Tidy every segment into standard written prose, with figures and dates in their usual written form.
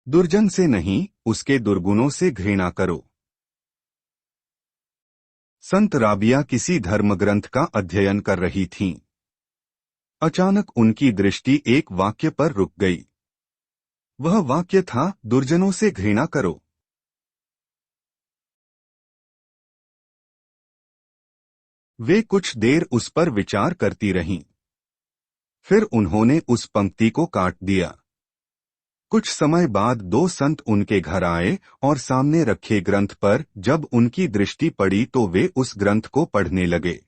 दुर्जन से नहीं, उसके दुर्गुणों से घृणा करो। संत राबिया किसी धर्मग्रंथ का अध्ययन कर रही थीं। अचानक उनकी दृष्टि एक वाक्य पर रुक गई। वह वाक्य था, दुर्जनों से घृणा करो। वे कुछ देर उस पर विचार करती रहीं। फिर उन्होंने उस पंक्ति को काट दिया। कुछ समय बाद दो संत उनके घर आए और सामने रखे ग्रंथ पर जब उनकी दृष्टि पड़ी तो वे उस ग्रंथ को पढ़ने लगे।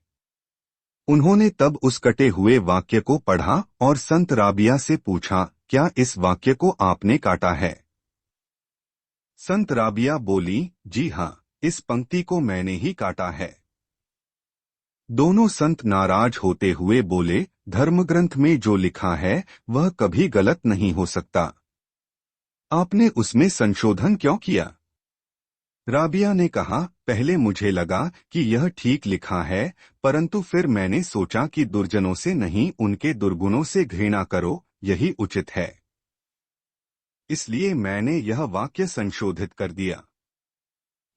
उन्होंने तब उस कटे हुए वाक्य को पढ़ा और संत राबिया से पूछा, क्या इस वाक्य को आपने काटा है? संत राबिया बोली, जी हाँ, इस पंक्ति को मैंने ही काटा है। दोनों संत नाराज होते हुए बोले, धर्मग्रंथ में जो लिखा है वह कभी गलत नहीं हो सकता। आपने उसमें संशोधन क्यों किया? राबिया ने कहा, पहले मुझे लगा कि यह ठीक लिखा है, परंतु फिर मैंने सोचा कि दुर्जनों से नहीं, उनके दुर्गुणों से घृणा करो, यही उचित है। इसलिए मैंने यह वाक्य संशोधित कर दिया।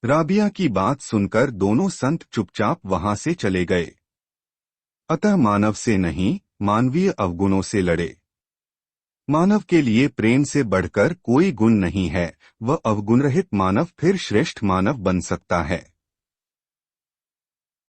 राबिया की बात सुनकर दोनों संत चुपचाप वहां से चले गए। अतः मानव से नहीं, मानवीय अवगुणों से लड़े। मानव के लिए प्रेम से बढ़कर कोई गुण नहीं है। वह अवगुणरहित मानव फिर श्रेष्ठ मानव बन सकता है।